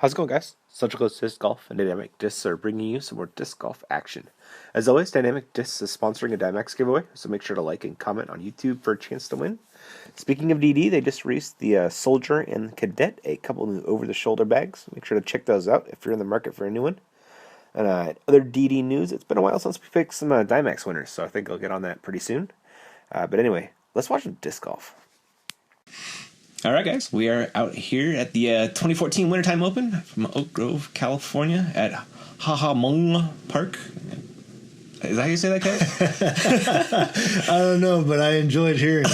How's it going, guys? Central Coast Disc Golf and Dynamic Discs are bringing you some more disc golf action. As always, Dynamic Discs is sponsoring a Dymax giveaway, so make sure to like and comment on YouTube for a chance to win. Speaking of DD, they just released the Soldier and Cadet, a couple new over-the-shoulder bags. Make sure to check those out if you're in the market for a new one. And other DD news, it's been a while since we picked some Dymax winners, so I think I'll get on that pretty soon. But anyway, let's watch some disc golf. All right, guys, we are out here at the 2014 Wintertime Open from Oak Grove, California at Hahamong Park. Is that how you say that, Kev? I don't know, but I enjoyed hearing it.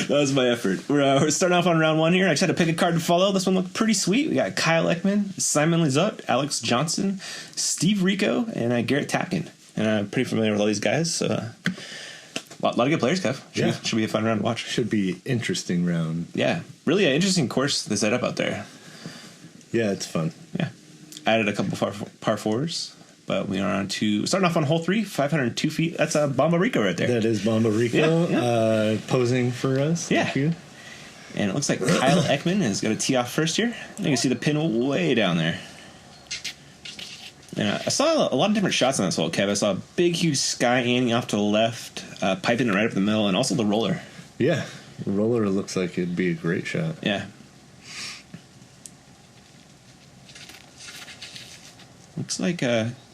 That was my effort. We're starting off on round one here. I just had to pick a card to follow. This one looked pretty sweet. We got Kyle Ekman, Simon Lizotte, Alex Johnson, Steve Rico, and Garrett Tapkin. And I'm pretty familiar with all these guys, so... A lot of good players, Kev. Should be a fun round to watch. Should be interesting round. Yeah. Really an interesting course they set up out there. Yeah, it's fun. Yeah. Added a couple par fours, but we are on to starting off on hole 3, 502 feet. That's a Bomba Rico right there. That is Bomba Rico posing for us. Yeah. Thank you. And it looks like Kyle Ekman is going to tee off first here. You can see the pin way down there. Yeah, I saw a lot of different shots on this hole, Kev. I saw a big, huge Sky Annie off to the left, piping it right up the middle, and also the roller. Yeah, the roller looks like it'd be a great shot. Yeah. Looks like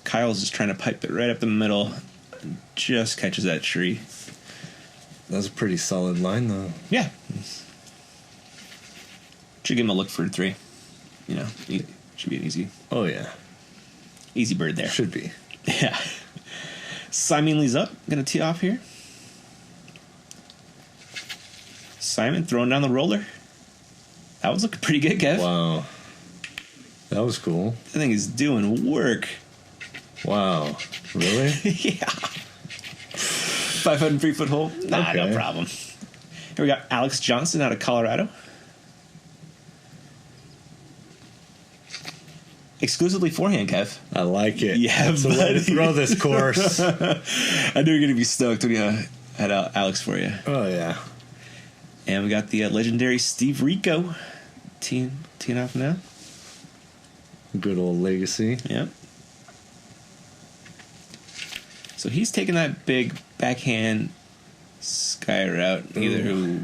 Kyle's just trying to pipe it right up the middle, and just catches that tree. That was a pretty solid line, though. Yeah. Should give him a look for 3. You know, should be an easy. Oh, yeah. Easy bird there. Should be. Yeah. Simon Lizotte going to tee off here. Simon throwing down the roller. That was looking pretty good, Kev. Wow. That was cool. I think he's doing work. Wow. Really? Yeah. 503-foot hole. Nah, okay. No problem. Here we got Alex Johnson out of Colorado. Exclusively forehand, Kev. I like it. Yeah, that's the way to throw this course. I knew you were going to be stoked when you had Alex for you. Oh, yeah. And we got the legendary Steve Rico teeing off now. Good old legacy. Yep. So he's taking that big backhand sky route, either who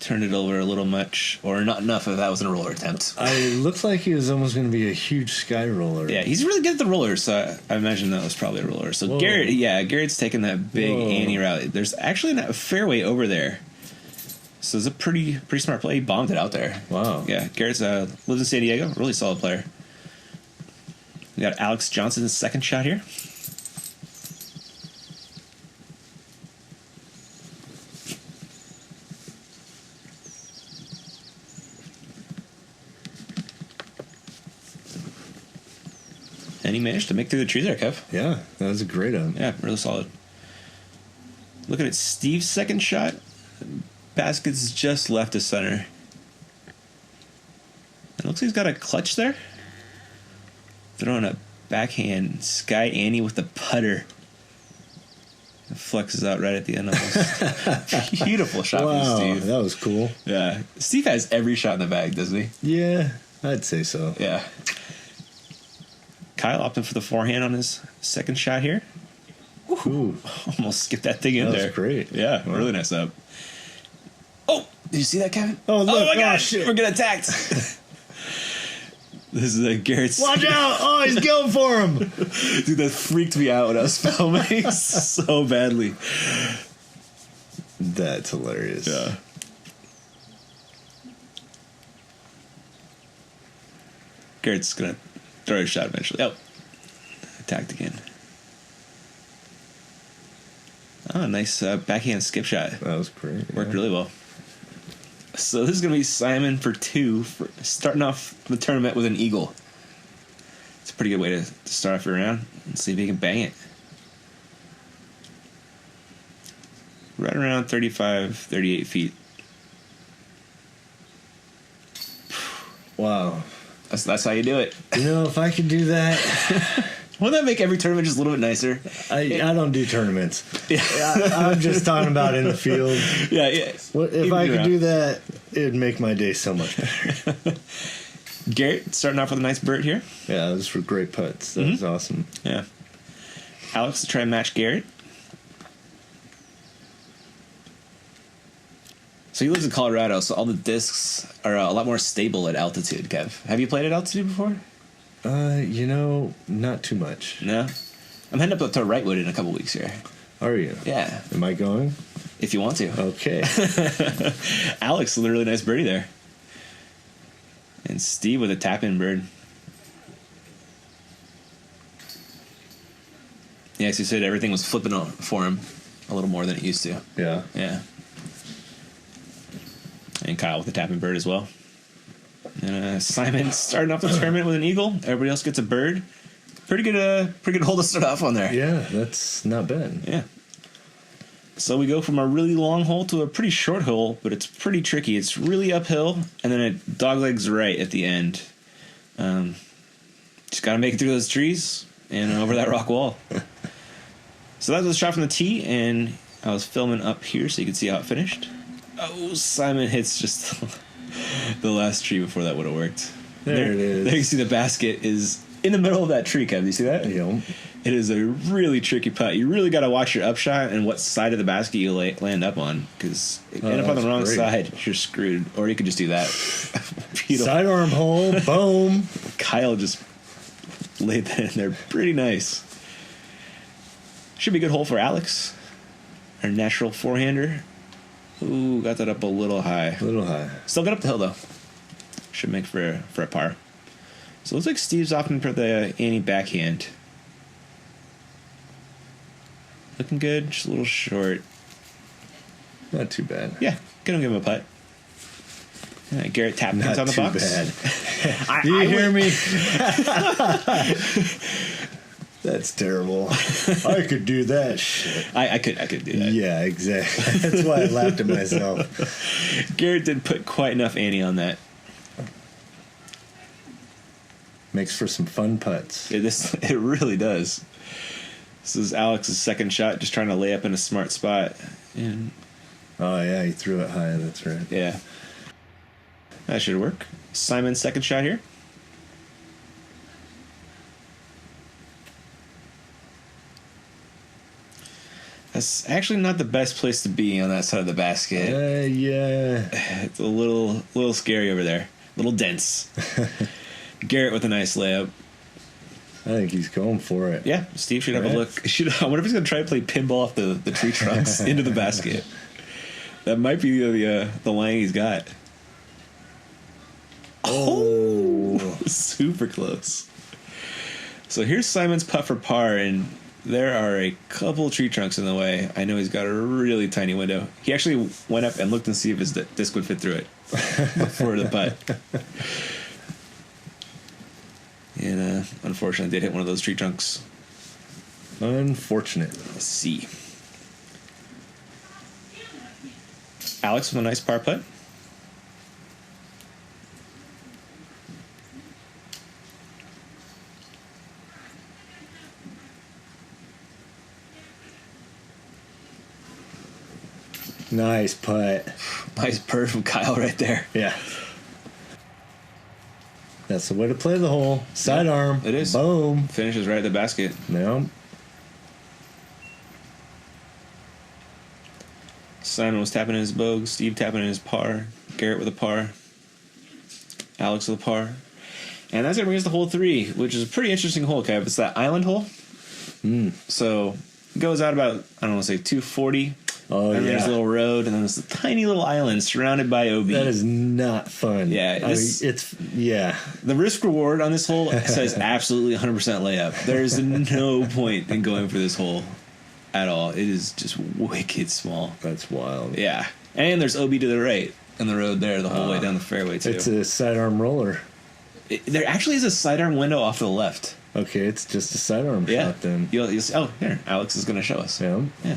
turned it over a little much or not enough if that was a roller attempt. It looks like he was almost going to be a huge sky roller. Yeah, he's really good at the rollers, so I imagine that was probably a roller. So whoa. Garrett's taking that big Annie route. There's actually a fairway over there. So it's a pretty smart play. He bombed it out there. Wow. Yeah, Garrett's lives in San Diego. Really solid player. We got Alex Johnson's second shot here. And he managed to make through the trees there, Kev. Yeah, that was a great one. Yeah, really solid. Looking at Steve's second shot. Basket's just left of center. It looks like he's got a clutch there. Throwing a backhand Sky Annie with the putter. It flexes out right at the end of this. Beautiful shot from Steve. That was cool. Yeah. Steve has every shot in the bag, doesn't he? Yeah, I'd say so. Yeah. Kyle opting for the forehand on his second shot here. Ooh. Almost skipped that thing in there. That was great. Yeah, wow. Really nice up. Oh, did you see that, Kevin? Oh, look. My gosh, shit. We're getting attacked. This is Garrett's. Watch out! Oh, he's going for him. Dude, that freaked me out when I was filming so badly. That's hilarious. Yeah. Garrett's going to throw a shot eventually. Oh, attacked again. Oh, nice backhand skip shot. That was great. Worked really well. So this is going to be Simon for 2, for starting off the tournament with an eagle. It's a pretty good way to start off your round and see if he can bang it. Right around 35, 38 feet. Wow. That's how you do it. You know, if I could do that... Wouldn't that make every tournament just a little bit nicer? I don't do tournaments. Yeah. I'm just talking about in the field. Yeah. If I could do that it'd make my day so much better. Garrett starting off with a nice bird here. Yeah, those were great putts. That was awesome. Yeah. Alex to try and match Garrett. So he lives in Colorado, so all the discs are a lot more stable at altitude, Kev. Have you played at altitude before? Not too much. No? I'm heading up to Wrightwood in a couple weeks here. Are you? Yeah. Am I going? If you want to. Okay. Alex with a really nice birdie there. And Steve with a tap-in bird. Yeah, so he said everything was flipping on for him a little more than it used to. Yeah. Yeah. And Kyle with the tap-in bird as well. And Simon starting off the tournament with an eagle. Everybody else gets a bird. Pretty good hole to start off on there. Yeah, that's not bad. Yeah. So we go from a really long hole to a pretty short hole, but it's pretty tricky. It's really uphill, and then it doglegs right at the end. Just got to make it through those trees and over that rock wall. So that was a shot from the tee, and I was filming up here so you can see how it finished. Oh, Simon hits just the last tree before that would have worked. There it is. There you see the basket is in the middle of that tree, Kev. Do you see that? Yeah. It is a really tricky putt. You really got to watch your upshot and what side of the basket you land up on, because if you end up on the wrong side, you're screwed. Or you could just do that. Sidearm hole, boom. Kyle just laid that in there pretty nice. Should be a good hole for Alex, our natural forehander. Ooh, got that up a little high. A little high. Still got up the hill, though. Should make for a par. So it looks like Steve's opting for the Annie backhand. Looking good, just a little short. Not too bad. Yeah, gonna give him a putt. Garrett Tapkins Not on the too box. bad. Do you hear me? That's terrible. I could do that shit. I could do that. Yeah, exactly. That's why I laughed at myself. Garrett did put quite enough Annie on that. Makes for some fun putts. It really does. This is Alex's second shot, just trying to lay up in a smart spot. And Oh, yeah, he threw it high. That's right. yeah, that should work. Simon's second shot here. That's actually not the best place to be on that side of the basket. Yeah. It's a little scary over there. A little dense. Garrett with a nice layup. I think he's going for it. Yeah, Steve should have a look. I wonder if he's going to try to play pinball off the tree trunks into the basket. That might be the line he's got. Oh, super close. So here's Simon's putt for par, and there are a couple tree trunks in the way. I know he's got a really tiny window. He actually went up and looked and see if his disc would fit through it before the putt. And unfortunately, did hit one of those tree trunks. Unfortunate. Let's see. Alex with a nice par putt. Nice putt. Nice bird from Kyle right there. Yeah. That's the way to play the hole. Sidearm. It is. Boom. Finishes right at the basket. No. Simon was tapping in his bogue. Steve tapping in his par. Garrett with a par. Alex with a par. And that's going to bring us to hole 3, which is a pretty interesting hole, Kev. It's that island hole. So it goes out about, I don't want to say 240. Oh, and yeah. there's a little road, and then there's a tiny little island surrounded by OB. That is not fun. Yeah, yeah. The risk reward on this hole says absolutely 100% layup. There's no point in going for this hole at all. It is just wicked small. That's wild. Yeah. And there's OB to the right in the road there the whole way down the fairway, too. It's a sidearm roller. There actually is a sidearm window off to the left. Okay, it's just a sidearm Yeah. shot then. You'll see, oh, here. Alex is going to show us. Yeah. Yeah.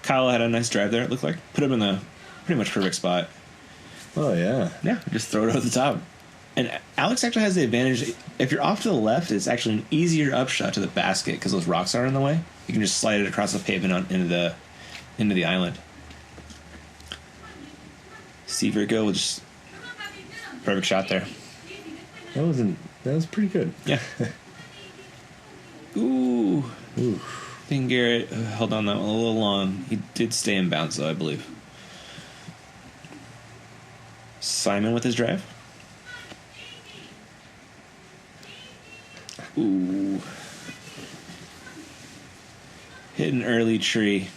Kyle had a nice drive there, it looked like. Put him in the pretty much perfect spot. Oh, yeah. Yeah, just throw it over the top. And Alex actually has the advantage. If you're off to the left, it's actually an easier upshot to the basket because those rocks aren't in the way. You can just slide it across the pavement into the island. Steve Rico with just perfect shot there. That was pretty good. Yeah. Ooh. Ooh. I think Garrett held on that one a little long. He did stay in bounds, though, I believe. Simon with his drive. Ooh. Hit an early tree.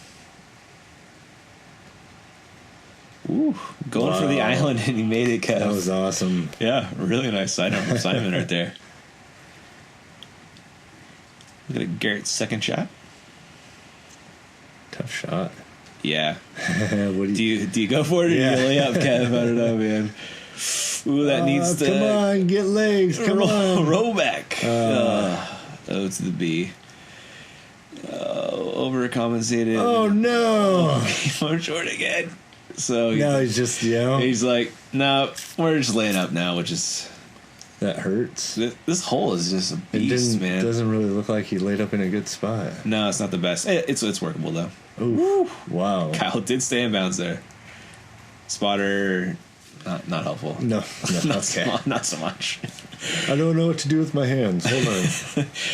Ooh. Going for the island, and he made it, Kev. That was awesome. Yeah, really nice sidearm from Simon right there. Look at Garrett's second shot. Tough shot. Yeah. What Do you go for it or do you lay up, Kev? I don't know, man. Ooh, that needs to... Come on, get legs. Come on. Roll back. O to the B. Overcompensated. Oh, no. More short again. So Now he's just, he's like, no, we're just laying up now, which is... That hurts. This hole is just a beast, man. It doesn't really look like he laid up in a good spot. No, it's not the best. It's workable, though. Ooh. Wow. Kyle did stay in bounds there. Spotter, not helpful. No. Okay. Not so much. I don't know what to do with my hands. Hold on.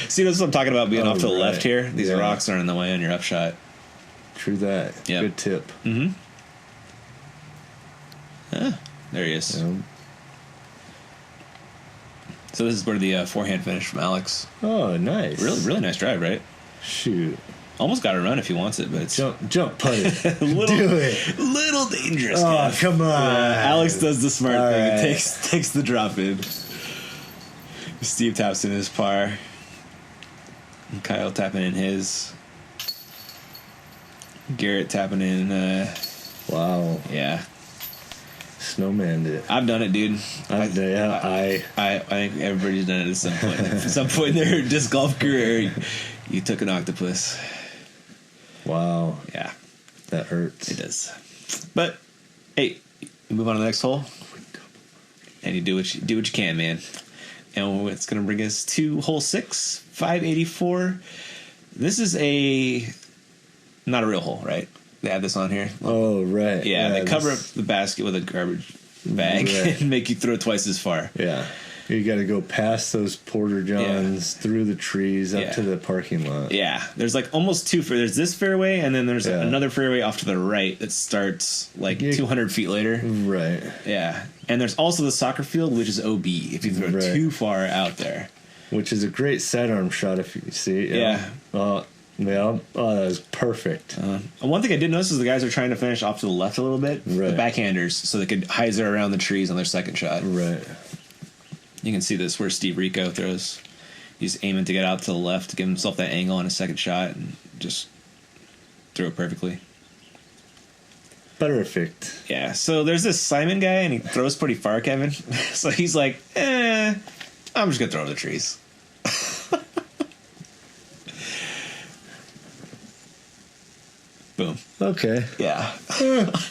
See, that's what I'm talking about being off to the left right. here. These Yeah. rocks are in the way on your upshot. True that. Yep. Good tip. Mm-hmm. There he is. Yeah. So this is where the forehand finish from Alex. Oh, nice. Really nice drive, right? Shoot. Almost got a run if he wants it, but it's Jump putt it. little, Do it. little dangerous. Oh, Kev. come on. Alex does the smart All thing. right. Takes the drop in. Steve taps in his par. And Kyle tapping in his. Garrett tapping in. Wow. Yeah, Snowman did. I've done it, dude. I I think everybody's done it at some point. At some point in their disc golf career, you took an octopus. Wow. Yeah, That hurts. it does. But hey, you move on to the next hole, and you do what you can, man. And it's going to bring us to hole 6, 584. This is not a real hole, right? They have this on here. Oh, right. Yeah, they cover up the basket with a garbage bag Right. and make you throw twice as far. Yeah. You got to go past those Porter Johns, through the trees, up Yeah. to the parking lot. Yeah, there's like almost two. There's this fairway, and then there's Yeah. another fairway off to the right that starts like Yeah. 200 feet later. Right. Yeah, and there's also the soccer field, which is OB if you throw Right. too far out there. Which is a great sidearm shot if you see. Yeah. Oh, that was perfect. One thing I did notice is the guys are trying to finish off to the left a little bit, the Right. backhanders, so they could hyzer around the trees on their second shot. Right. You can see this where Steve Rico throws. He's aiming to get out to the left to give himself that angle on his second shot and just throw it perfectly. Perfect. Yeah, so there's this Simon guy, and he throws pretty far, Kevin. So he's like, I'm just going to throw over the trees. Boom. Okay. Yeah.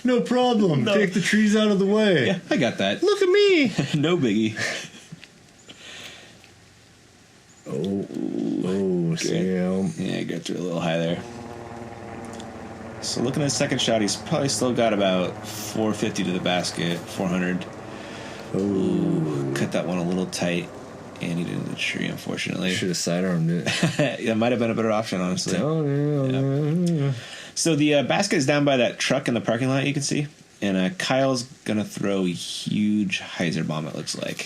No problem. No. Take the trees out of the way. Yeah, I got that. Look at me. No biggie. Oh, Sam. Yeah, I got through a little high there. So looking at his second shot, he's probably still got about 450 to the basket, 400. Oh, Cut that one a little tight, and he did the tree, unfortunately. should have sidearmed it. That might have been a better option, honestly. Oh, yeah. So the basket is down by that truck in the parking lot, you can see. And Kyle's going to throw a huge hyzer bomb, it looks like.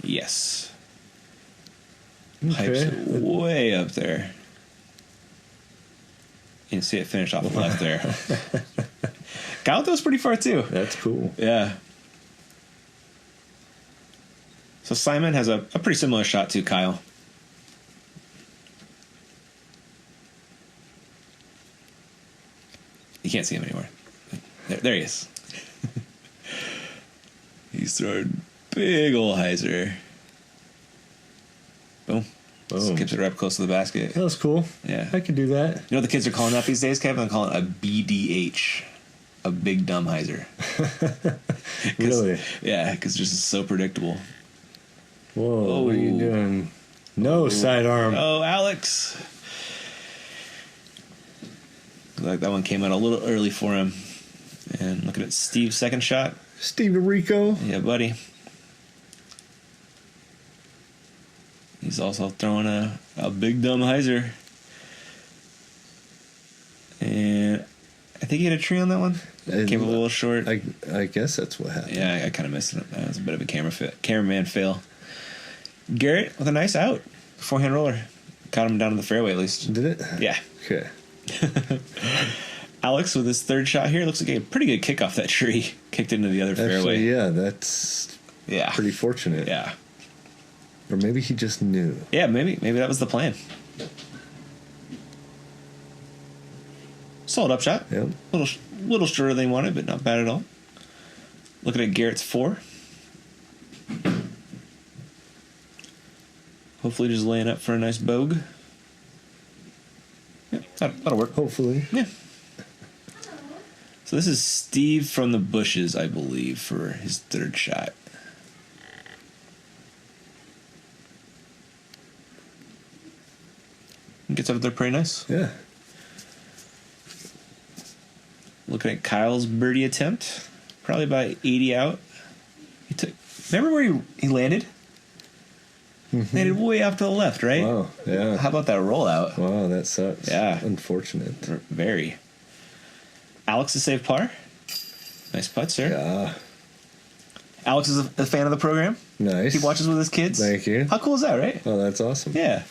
Yes. Pipes it way up there. You can see it finish off the left there. Kyle throws pretty far, too. That's cool. Yeah. So Simon has a pretty similar shot to Kyle. You can't see him anymore. There he is. He's throwing big ol' hyzer. Boom. Just keeps it right up close to the basket. That was cool. Yeah. I could do that. You know what the kids are calling that these days, Kevin? They're calling it a BDH. A big dumb hyzer. Really? Yeah, because it's just so predictable. Whoa, what are you doing? No sidearm. Oh, Alex. Like that one came out a little early for him. And looking at Steve's second shot. Steve Rico. Yeah, buddy. He's also throwing a big dumb hyzer. And I think he had a tree on that one. Came a little short. I guess that's what happened. Yeah, I kind of missed it. That was a bit of a cameraman fail. Garrett with a nice out. Forehand roller. Got him down to the fairway at least. Did it? Yeah. Okay. Alex with his third shot here. Looks like a pretty good kick off that tree. Kicked into the other fairway. Yeah, that's pretty fortunate. Yeah. Or maybe he just knew. Yeah, maybe that was the plan. Solid up shot. Yep. Little shorter than he wanted, but not bad at all. Looking at Garrett's 4. Hopefully just laying up for a nice bogue. Yeah, that'll work. Hopefully. Yeah. So this is Steve from the bushes, I believe, for his third shot. Gets up there pretty nice. Yeah. Looking at Kyle's birdie attempt. Probably about 80 out. Remember where he landed? Mm-hmm. Landed way off to the left, right? Wow, yeah. How about that rollout? Wow, that sucks. Yeah. Unfortunate. Very. Alex is safe par. Nice putt, sir. Yeah. Alex is a fan of the program. Nice. He watches with his kids. Thank you. How cool is that, right? Oh, that's awesome. Yeah.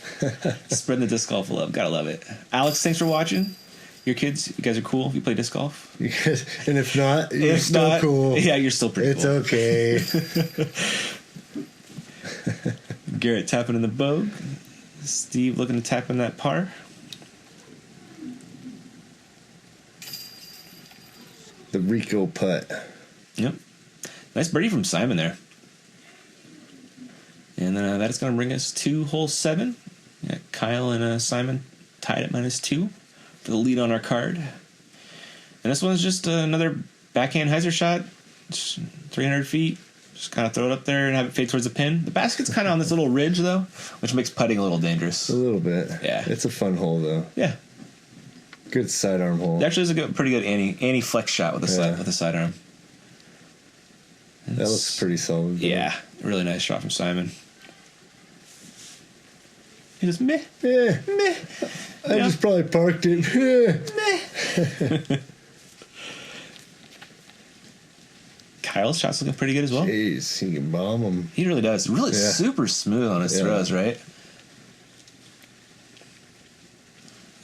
Spreading the disc golf love. Gotta love it. Alex, thanks for watching. Your kids, you guys are cool if you play disc golf. And if not, you're still cool. Yeah, you're still pretty cool. It's okay. Garrett tapping in the bogue. Steve looking to tap in that par. The Rico putt. Yep. Nice birdie from Simon there. And then that is going to bring us to hole 7. Yeah, Kyle and Simon tied at -2 for the lead on our card. And this one's just another backhand hyzer shot. Just 300 feet. Just kind of throw it up there and have it fade towards the pin. The basket's kind of on this little ridge, though, which makes putting a little dangerous. A little bit. Yeah. It's a fun hole, though. Yeah. Good sidearm hole. It actually is a pretty good anti-flex shot with the sidearm. That looks pretty solid. Though. Yeah. Really nice shot from Simon. He just meh. Yeah. Meh. I just probably parked it. Meh. Kyle's shot's looking pretty good as well. Jeez, he can bomb them. He really does. Really super smooth on his throws, right?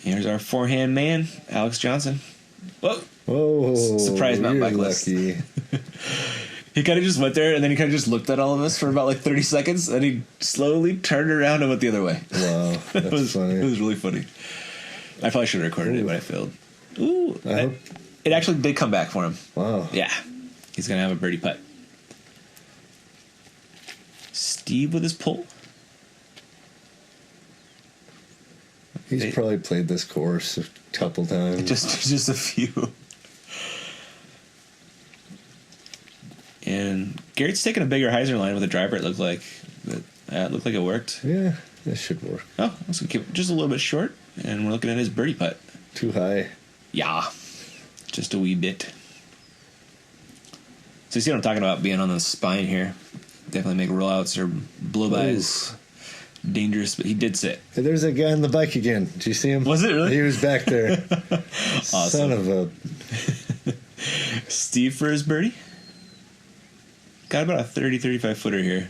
Here's our forehand man, Alex Johnson. Whoa. Whoa. Surprise mountain bike list. He kind of just went there, and then he kind of just looked at all of us for about like 30 seconds, and he slowly turned around and went the other way. Wow. That's funny. It was really funny. I probably should have recorded it, but I failed. Ooh. It actually did come back for him. Wow. Yeah. He's going to have a birdie putt. Steve with his pull. He's probably played this course a couple times. Just a few. And Garrett's taking a bigger hyzer line with a driver, it looked like. But it looked like it worked. Yeah, that should work. Oh, let's keep it just a little bit short. And we're looking at his birdie putt. Too high. Yeah. Just a wee bit. So you see what I'm talking about being on the spine here. Definitely make rollouts or blow-bys dangerous, but he did sit. Hey, there's that guy on the bike again. Did you see him? Was it really? He was back there. Awesome. Son of a... Steve for his birdie. Got about a 35 footer here.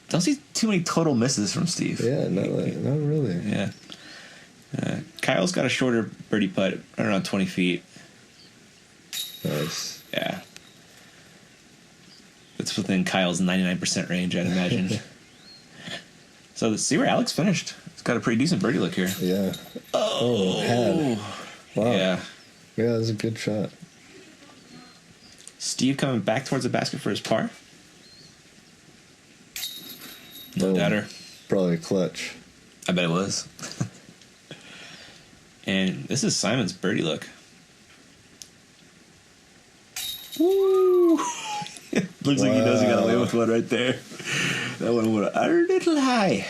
Don't see too many total misses from Steve. Yeah, not really. Yeah. Kyle's got a shorter birdie putt, around 20 feet. Nice. Yeah. It's within Kyle's 99% range, I'd imagine. So let's see where Alex finished. He's got a pretty decent birdie look here. Yeah. Oh. Wow. Yeah. Yeah, that was a good shot. Steve coming back towards the basket for his par. No doubter. Probably a clutch. I bet it was. And this is Simon's birdie look. Woo! Looks like he knows he got away with one right there. That one went a little high.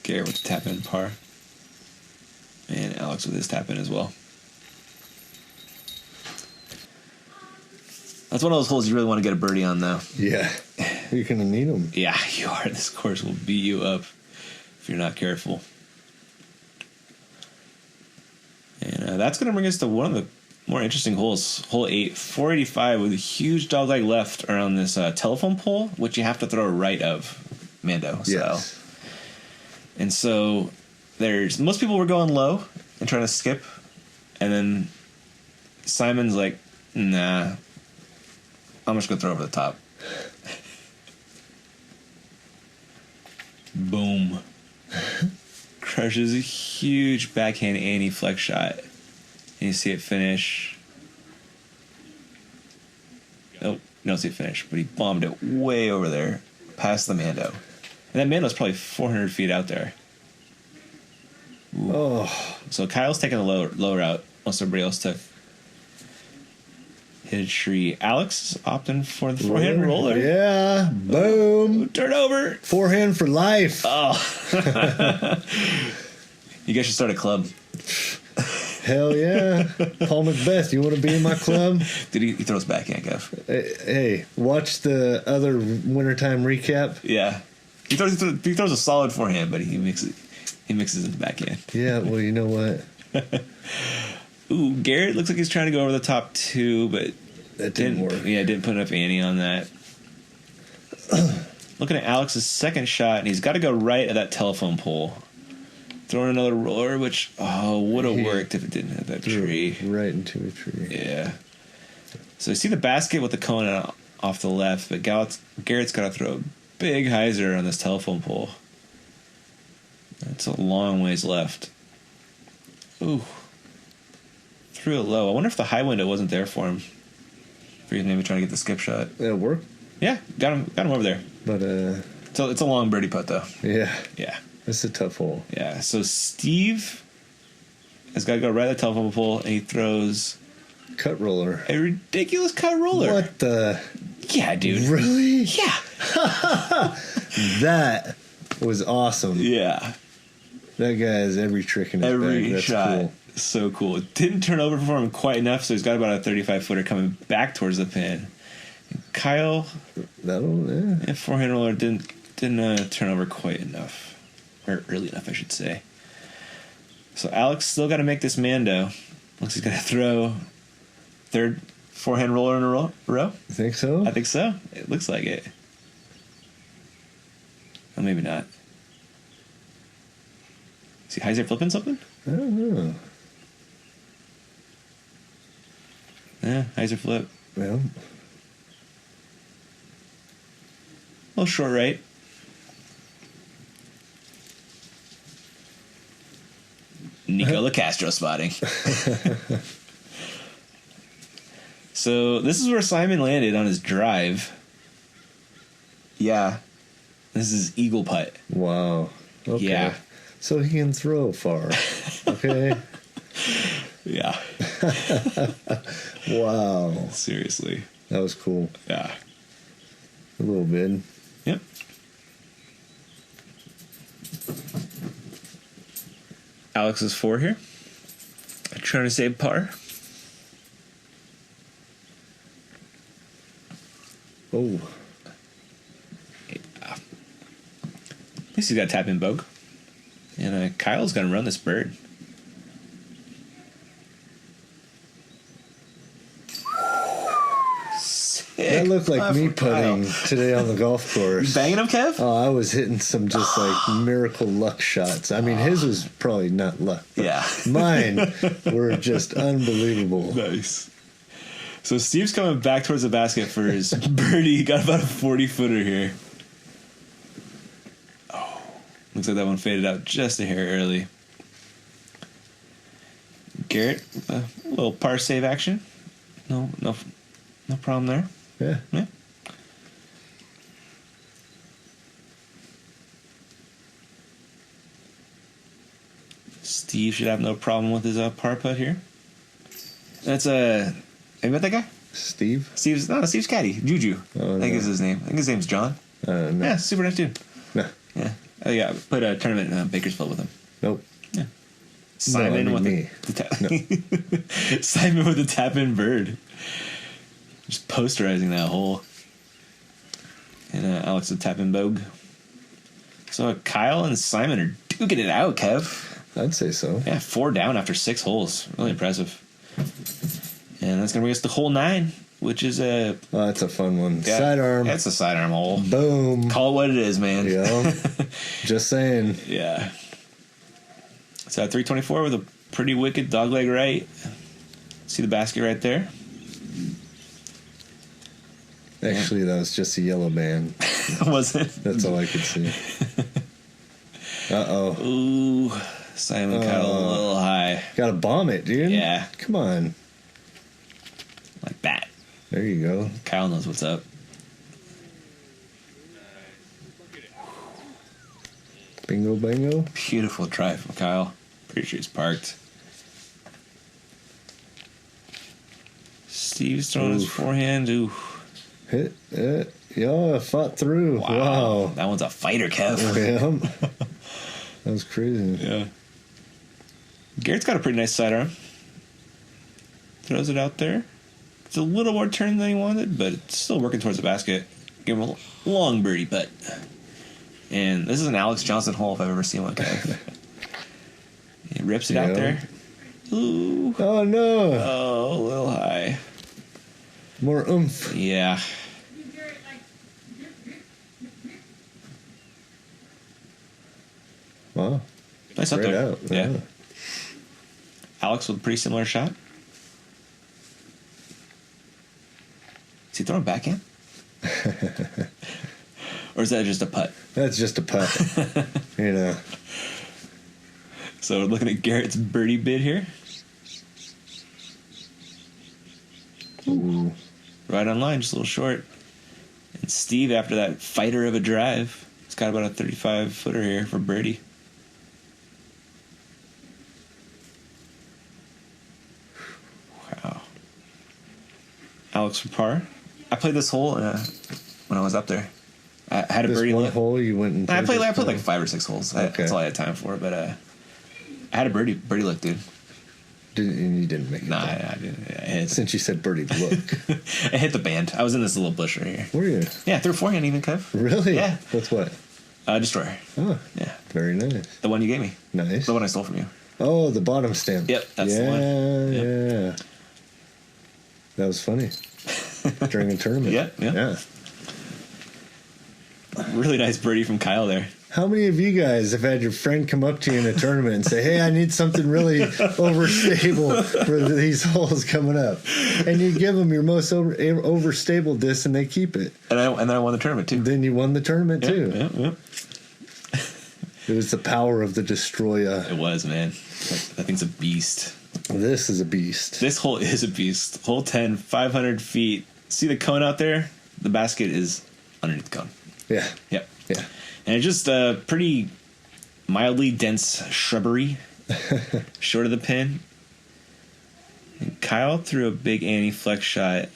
Garrett with the tap in par. And Alex with his tap in as well. That's one of those holes you really want to get a birdie on, though. Yeah. You're going to need them. Yeah, you are. This course will beat you up if you're not careful. And that's going to bring us to one of the more interesting holes. Hole 8, 485 with a huge dogleg left around this telephone pole, which you have to throw right of, Mando. Yes. So. And so most people were going low and trying to skip. And then Simon's like, nah, I'm just going to throw over the top. Boom. Crushes a huge backhand anti-flex shot. And you see it finish. Oh, you don't see it finish, but he bombed it way over there, past the Mando. And that Mando's probably 400 feet out there. Ooh. Oh. So Kyle's taking the low route. Most everybody else took hit a tree. Alex is opting for the forehand roller. Yeah. Boom. Turn over. Forehand for life. Oh. You guys should start a club. Hell yeah. Paul Macbeth, you want to be in my club? Did he throws backhand, Kev? Hey, watch the other Wintertime recap. Yeah. He throws a solid forehand, but he mixes it the backhand. Yeah, well, you know what? Ooh, Garrett looks like he's trying to go over the top too, but that didn't work. Yeah, didn't put enough ante on that. Looking at Alex's second shot, and he's got to go right at that telephone pole. Throwing another roller, which, would have worked if it didn't hit that tree. Right into a tree. Yeah. So you see the basket with the cone off the left, but Garrett's got to throw a big hyzer on this telephone pole. That's a long ways left. Ooh. Threw it low. I wonder if the high window wasn't there for him. For maybe trying to get the skip shot. It worked? Yeah, got him over there. But, So it's a long birdie putt, though. Yeah. Yeah. It's a tough hole. Yeah, so Steve has got to go right at the telephone pole, and he throws cut roller. A ridiculous cut roller. What the? Yeah, dude. Really? Yeah. That was awesome. Yeah. That guy has every trick in his bag. That's shot. Cool. So cool. It didn't turn over for him quite enough, so he's got about a 35-footer coming back towards the pin. And Kyle, forehand roller didn't turn over quite enough. Or early enough, I should say. So Alex still got to make this Mando. Looks he's going to throw third forehand roller in a row. You think so? I think so. It looks like it. Well, maybe not. Is he hyzer flipping something? I don't know. Yeah, hyzer flip. Well. A little short right. Nicola Castro spotting. So this is where Simon landed on his drive. Yeah. This is eagle putt. Wow. Okay. Yeah. So he can throw far. Okay. Yeah. Wow. Seriously. That was cool. Yeah. A little bit. Yep. Alex is 4 here. Trying to save par. Oh. Yeah. At least he's got a tap in bogue. And Kyle's going to run this bird. That looked like me putting today on the golf course. You banging him, Kev? Oh, I was hitting some just like miracle luck shots. I mean, his was probably not luck. Yeah. Mine were just unbelievable. Nice. So Steve's coming back towards the basket for his birdie. He got about a 40-footer here. Oh, looks like that one faded out just a hair early. Garrett, a little par save action. No problem there. Yeah. Steve should have no problem with his par putt here. That's have you met that guy? Steve Steve's caddy, Juju. Oh, I think is his name. I think his name's John. No. Yeah, super nice dude. No. Yeah, Oh yeah, put a tournament in Bakersfield with him. Nope. Simon No, I mean with the Simon with the tap-in bird. Just posterizing that hole. And Alex with tap-in bogue. So Kyle and Simon are duking it out, Kev. I'd say so. Yeah, 4 down after 6 holes. Really impressive. And that's going to bring us to hole 9, which is a... Oh, that's a fun one. Yeah, Sidearm. That's a sidearm hole. Boom. Call it what it is, man. Yeah. Just saying. Yeah. So at 324 with a pretty wicked dogleg right. See the basket right there? Actually, that was just a yellow band. Was it? That's all I could see. Uh-oh. Ooh, Simon got a little high. Gotta bomb it, dude. Yeah. Come on. Like that. There you go. Kyle knows what's up. Bingo, bango. Beautiful drive from Kyle. Pretty sure he's parked. Steve's throwing his forehand. Ooh. Hit it. Yeah, fought through. Wow. That one's a fighter, Kev. Yeah. That was crazy. Yeah. Garrett's got a pretty nice sidearm. Throws it out there. It's a little more turn than he wanted, but it's still working towards the basket. Give him a long birdie putt. And this is an Alex Johnson hole if I've ever seen one. He rips it out there. Ooh. Oh, no. Oh, a little high. More oomph. Yeah. Wow. Nice up Right there. out. Yeah. Alex with a pretty similar shot. Is he throwing backhand? Or is that just a putt? That's just a putt. You know. So we're looking at Garrett's birdie bid here. Ooh. Right on line, just a little short. And Steve, after that fighter of a drive, he's got about a 35-footer here for birdie. Wow. Alex for par. I played this hole when I was up there. I had a This birdie. one hole you went and I played like 5 or 6 holes. Okay. That's all I had time for. But I had a birdie look, dude. You didn't make it. Nah, though. I didn't. I hit, Since you said birdie look. I hit the band. I was in this little bush right here. Were you? Yeah, threw forehand even, Kev. Really? Yeah. With what? Destroyer. Oh, Yeah. very nice. The one you gave me. Nice. The one I stole from you. Oh, the bottom stamp. Yep, that's the one. Yeah. That was funny. During a tournament. Yeah. Really nice birdie from Kyle there. How many of you guys have had your friend come up to you in a tournament and say, "Hey, I need something really overstable for these holes coming up," and you give them your most overstable disc, and they keep it. And then I won the tournament too. Then you won the tournament too. Yeah. It was the power of the Destroyer. It was, man. That thing's a beast. This is a beast. This hole is a beast. Hole 10, 500 feet. See the cone out there? The basket is underneath the cone. Yeah. Yep. Yeah. And it's just a pretty mildly dense shrubbery short of the pin. And Kyle threw a big anti-flex shot.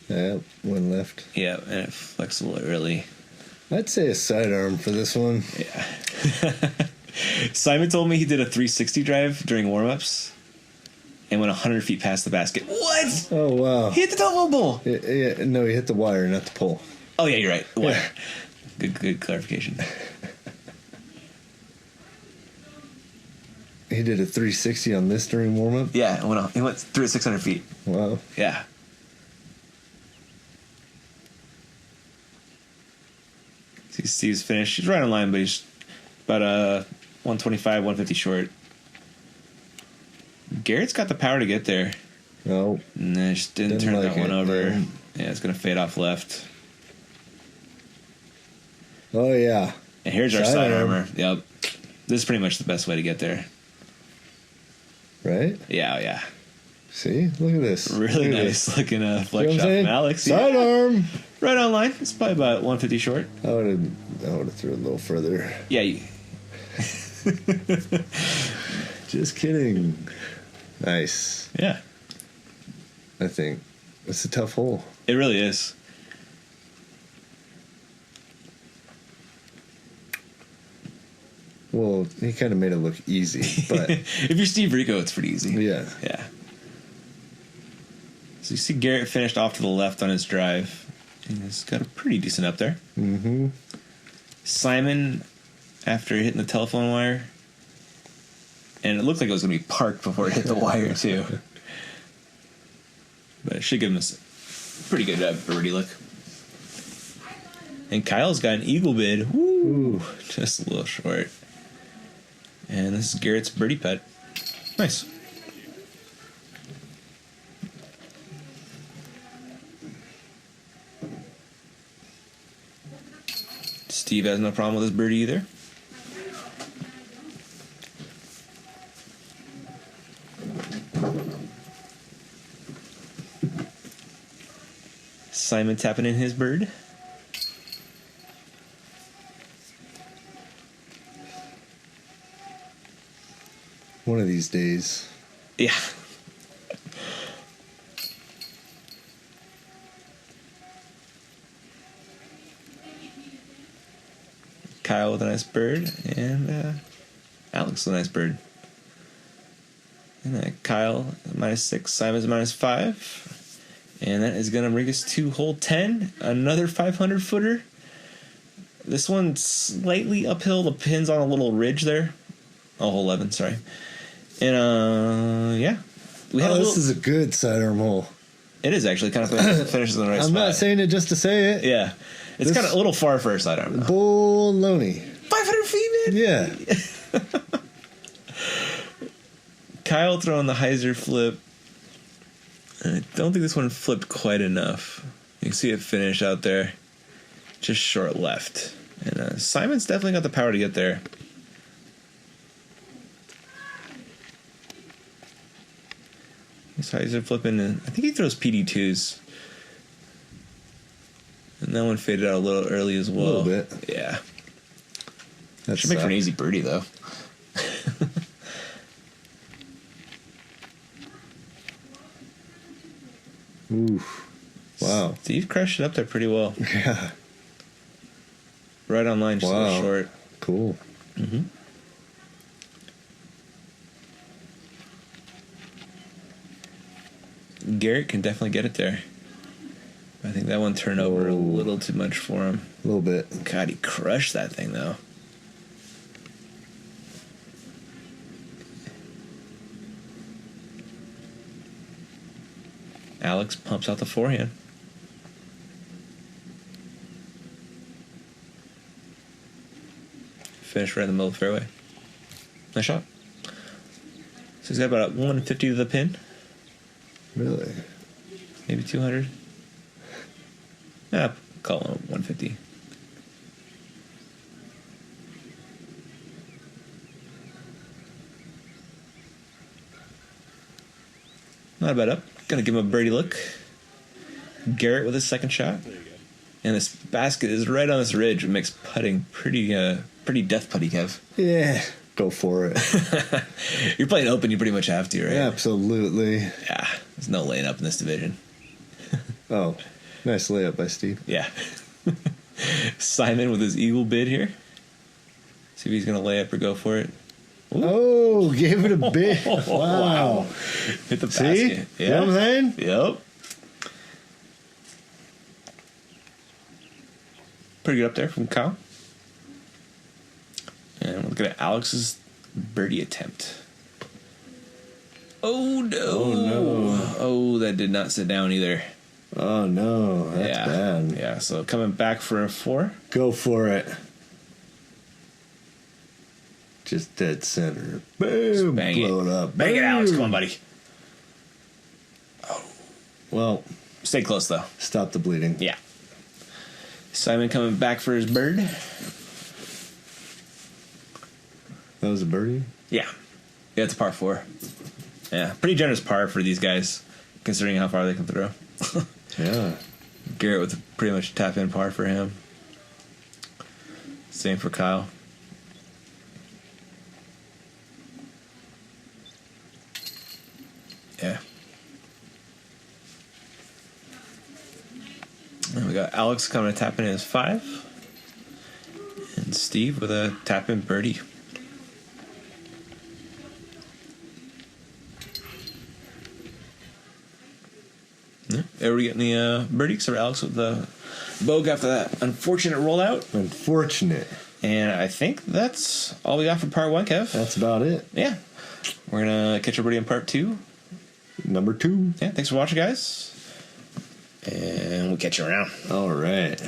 Yeah, one left. Yeah, and it flexed a little early. I'd say a sidearm for this one. Yeah. Simon told me he did a 360 drive during warm-ups and went 100 feet past the basket. What? Oh, wow. He hit the double ball. Yeah, no, he hit the wire, not the pole. Oh, yeah, you're right. The wire. Yeah. Good clarification. He did a 360 on this during warm-up? Yeah, he went through at 600 feet. Wow. Yeah. See Steve's finish. He's right on line, but he's about 125, 150 short. Garrett's got the power to get there. No. Nah, just didn't turn like that one it, over. man. Yeah, it's going to fade off left. Oh, yeah. And here's our Side side arm. armor. Yep. This is pretty much the best way to get there. Right? Yeah. See? Look at this. Really Look at nice this. looking See flex what I'm shot saying? from Alex. Sidearm. Right on line. It's probably about 150 short. I would have threw a little further. Yeah. Just kidding. Nice. Yeah. I think. It's a tough hole. It really is. Well, he kind of made it look easy, but if you're Steve Rico, it's pretty easy. yeah. Yeah. So you see Garrett finished off to the left on his drive. And he's got a pretty decent up there. Mm-hmm. Simon, after hitting the telephone wire, and it looked like it was going to be parked before it hit the wire, too. But it should give him a pretty good birdie look. And Kyle's got an eagle bid. Woo! Just a little short. And this is Garrett's birdie putt. Nice. Steve has no problem with his birdie either. Simon tapping in his bird. One of these days. Yeah. Kyle with a nice bird, and Alex with a nice bird. And Kyle -6, Simon's -5. And that is going to bring us to hole 10, another 500 footer. This one's slightly uphill. The pin's on a little ridge there. Oh, hole 11, sorry. And, yeah. This is a good sidearm hole. It is actually kind of finishes in the right spot. I'm not saying it just to say it. Yeah. It's kind of a little far for a sidearm. Baloney. 500 feet, man. Yeah. Kyle throwing the hyzer flip. I don't think this one flipped quite enough. You can see it finish out there. Just short left. And Simon's definitely got the power to get there. He's hyzer flipping, and I think he throws PD2s. And that one faded out a little early as well. A little bit. Yeah. That should make for an easy birdie, though. Oof. Wow. Steve crushed it up there pretty well. Yeah. Right on line, just a little short. Cool. Mm-hmm. Garrett can definitely get it there. I think that one turned over a little too much for him. A little bit. God, he crushed that thing, though. Alex pumps out the forehand. Finish right in the middle of the fairway. Nice shot. So he's got about 150 to the pin. Really? Maybe 200. Yeah, call him 150. Not a bad up. Gonna give him a birdie look. Garrett with his second shot. There you go. And this basket is right on this ridge. It makes putting pretty death putty, Kev. Yeah. Go for it. You're playing open, you pretty much have to, right? Absolutely. Yeah. There's no laying up in this division. Oh, nice layup by Steve. Yeah. Simon with his eagle bid here. See if he's gonna lay up or go for it. Ooh. Oh, gave it a bit. Wow. Hit the See? basket. Yeah. You know what I'm saying? Yep. Pretty good up there from Kyle. And we're looking at Alex's birdie attempt. Oh, no. Oh, no. Oh, that did not sit down either. Oh, no. That's bad. Yeah, so coming back for a 4. Go for it. Just dead center. Boom. Bang Blow it. it up. Bang it, Alex. Come on, buddy. Well, Stay close, though. stop the bleeding. Yeah. Simon coming back for his bird. That was a birdie? Yeah. Yeah, it's a par 4. Yeah, pretty generous par for these guys, considering how far they can throw. Yeah. Garrett with pretty much tap-in par for him. Same for Kyle. Yeah. And we got Alex coming to tap in his 5. And Steve with a tap-in birdie. Everybody getting the birdie, except for Alex with the bogue after that unfortunate rollout. Unfortunate. And I think that's all we got for part 1, Kev. That's about it. Yeah. We're going to catch everybody in part 2. Number 2. Yeah, thanks for watching, guys. And we'll catch you around. All right.